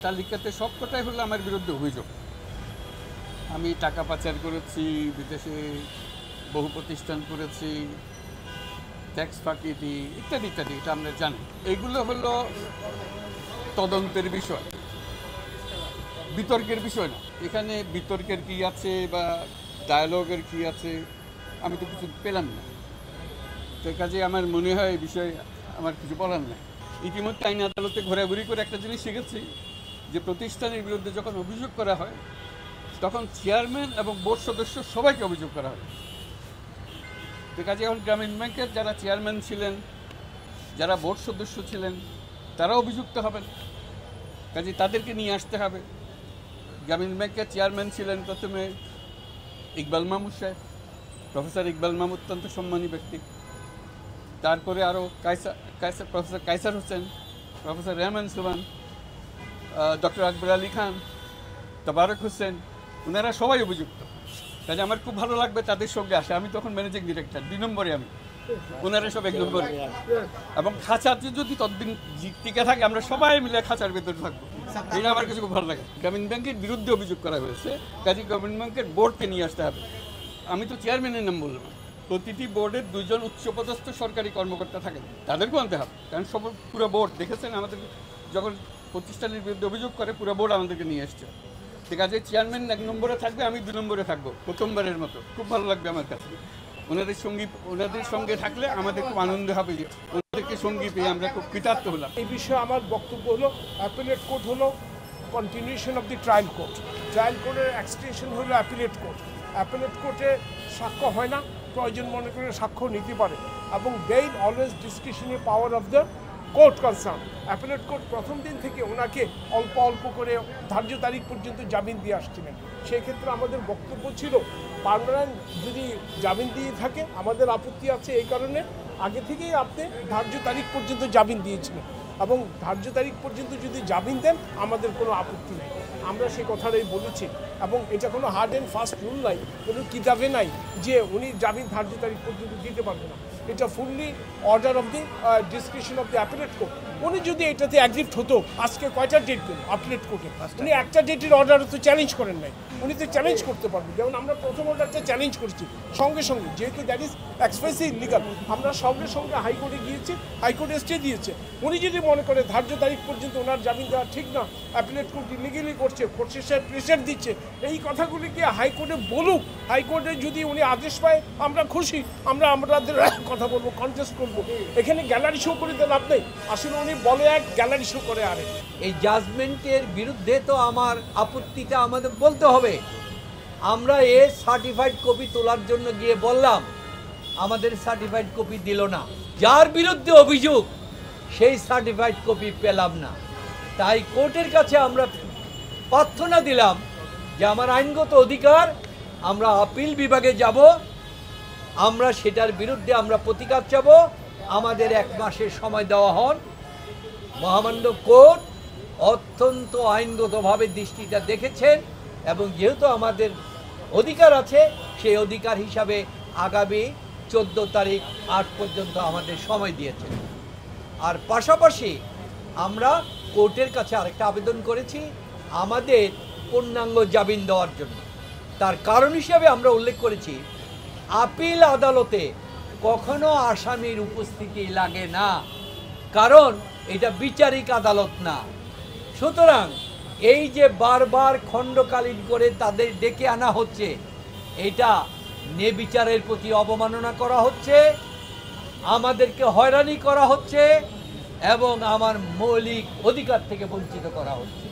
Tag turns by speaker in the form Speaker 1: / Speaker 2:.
Speaker 1: তালিকাতে সবকটাই হলো আমার বিরুদ্ধে অভিযোগ। আমি টাকা পাচার করেছি, বিদেশে বহু প্রতিষ্ঠান করেছি, ট্যাক্স ফাঁকি দিই, ইত্যাদি ইত্যাদি, এটা আমরা জানি। এগুলো হলো তদন্তের বিষয়, বিতর্কের বিষয় না। এখানে বিতর্কের কি আছে বা ডায়ালগের কি আছে আমি তো কিছু পেলাম না। তো কাজে আমার মনে হয় এই বিষয়ে আমার কিছু বলার নাই। ইতিমধ্যে আইন আদালতে ঘোরাঘুরি করে একটা জিনিস শিখেছি যে প্রতিষ্ঠানের বিরুদ্ধে যখন অভিযোগ করা হয় তখন চেয়ারম্যান এবং বোর্ড সদস্য সবাইকে অভিযোগ করা হয়। তো কাজে এখন গ্রামীণ ব্যাংকের যারা চেয়ারম্যান ছিলেন, যারা বোর্ড সদস্য ছিলেন, তারা অভিযুক্ত হবেন। কাজে তাদেরকে নিয়ে আসতে হবে। গ্রামীণ ব্যাংকের চেয়ারম্যান ছিলেন প্রথমে ইকবাল মাহমুদ সাহেব, প্রফেসর ইকবাল মাহমুদ অত্যন্ত সম্মানী ব্যক্তি। তারপরে আরও প্রফেসর কায়সার হোসেন, প্রফেসর রেহমান সুবান, ডক্টর আকবর আলী খান, তবারক হোসেন, ওনারা সবাই অভিযুক্ত। কাজে আমার খুব ভালো লাগবে তাদের সঙ্গে আসে। আমি তখন ম্যানেজিং ডিরেক্টর, 2 নম্বরে আমি, ওনারা সব 1 নম্বরে। এবং খাঁচাতে যদি ততদিন টিকে থাকে আমরা সবাই মিলে খাঁচার ভেতরে থাকবো, এটা আমার কাছে খুব ভালো লাগে। গ্রামীণ ব্যাংকের বিরুদ্ধে অভিযোগ করা হয়েছে, কাজে গ্রামীণ ব্যাংকের বোর্ডকে নিয়ে আসতে হবে। আমি তো চেয়ারম্যানের নাম বললাম, প্রতিটি বোর্ডের 2 জন উচ্চপদস্থ সরকারি কর্মকর্তা থাকেন, তাদেরকেও আনতে হবে। কারণ সব পুরো বোর্ড দেখেছেন আমাদের যখন প্রতিষ্ঠানের বিরুদ্ধে অভিযোগ করে পুরো বোর্ড আমাদেরকে নিয়ে এসছে। ঠিক আছে, চেয়ারম্যান 1 নম্বরে থাকবে, আমি 2 নম্বরে থাকবো, প্রথমবারের মতো। খুব ভালো লাগবে আমার কাছে। ওনাদের সঙ্গে থাকলে আমাদের খুব আনন্দ হবে যে ওনাদেরকে সঙ্গী পেয়ে আমরা খুব কৃতার্থ হলাম।
Speaker 2: এই বিষয়ে আমার বক্তব্য হলো, অ্যাপিলেট কোর্ট হলো continuation of the trial court. Trial কোর্টের এক্সটেনশন হলো অ্যাপিলেট কোর্ট। অ্যাপিলেট কোর্টে সাক্ষ্য হয় না, প্রয়োজন মনে করে সাক্ষ্য নিতে পারে, এবং bail always discretionary power of the court concern. Appellate court প্রথম দিন থেকে ওনাকে অল্প অল্প করে ধার্য তারিখ পর্যন্ত জামিন দিয়ে আসছিলেন। সেক্ষেত্রে আমাদের বক্তব্য ছিল পার্মানেন্ট যদি জামিন দিয়ে থাকে আমাদের আপত্তি আছে, এই কারণে আগে থেকেই আপনি ধার্য তারিখ পর্যন্ত জামিন দিয়েছিলেন, এবং ধার্য তারিখ পর্যন্ত যদি জামিন দেন আমাদের কোনো আপত্তি নেই। আমরা সেই কথাটাই বলেছি, এবং এটা কোনো হার্ড অ্যান্ড ফাস্ট রুল নাই, কোনো কিতাবে নাই যে উনি জামিন ধার্য তারিখ পর্যন্ত দিতে পারবে না। এটা fully order of the description of the appellate court. উনি যদি এটাতে অ্যাগ্রিভড হতো, আজকে কয়টা ডেট পেল অ্যাপিলেট কোর্টে? উনি একটা ডেটের অর্ডার তো চ্যালেঞ্জ করেন নাই, উনি তো চ্যালেঞ্জ করতে পারবেন। যেমন আমরা প্রথম অর্ডারটা চ্যালেঞ্জ করেছি সঙ্গে সঙ্গে, যেহেতু দ্যাট ইজ এক্সপ্রেসলি ইলিগাল, আমরা সঙ্গে সঙ্গে হাইকোর্টে গিয়েছি, হাইকোর্টে স্টে দিয়েছে। উনি যদি মনে করে ধার্য তারিখ পর্যন্ত ওনার জামিন দেওয়া ঠিক না, অ্যাপিলেট কোর্ট ইলিগালি করছে, কোর্টের সাহেব প্রেশার দিচ্ছে, এই কথাগুলি কি হাইকোর্টে বলুক। হাইকোর্টে যদি উনি আদেশ পায় আমরা খুশি, আমরা আমাদের কথা বলবো, কন্টেস্ট করবো। এখানে গ্যালারি শো করে দেন আপনি, আসলে উনি বলে এক, গ্যালারি শো করে আরেক।
Speaker 3: এই জাজমেন্টের বিরুদ্ধে তো আমার আপত্তিটা আমাদের বলতে হবে। আমরা সার্টিফাইড কপি তোলার জন্য গিয়ে বললাম, আমাদের সার্টিফাইড কপি দিল না। যার বিরুদ্ধে অভিযোগ সেই সার্টিফাইড কপি পেলাম না। তাই কোর্টের কাছে আমরা প্রার্থনা দিলাম যে আমার আইনগত অধিকার, আমরা আপিল বিভাগে যাব, আমরা সেটার বিরুদ্ধে আমরা প্রতিকার চাব। আমাদের 1 মাসের সময় দেওয়া হন। মহামান্য কোর্ট অত্যন্ত আইনগতভাবে দৃষ্টিটা দেখেছেন, এবং যেহেতু আমাদের অধিকার আছে সেই অধিকার হিসাবে আগামী 14 তারিখ 8 পর্যন্ত আমাদের সময় দিয়েছেন। আর পাশাপাশি আমরা কোর্টের কাছে আরেকটা আবেদন করেছি আমাদের পূর্ণাঙ্গ জামিন দেওয়ার জন্য। তার কারণ হিসাবে আমরা উল্লেখ করেছি আপিল আদালতে কখনো আসামির উপস্থিতি লাগে না, কারণ এটা বিচারিক আদালত না। সুতরাং এই যে বারবার খণ্ডকালীন করে তাদের ডেকে আনা হচ্ছে, এটা ন্যায়বিচারের প্রতি অবমাননা করা হচ্ছে, আমাদেরকে হয়রানি করা হচ্ছে, এবং আমার মৌলিক অধিকার থেকে বঞ্চিত করা হচ্ছে।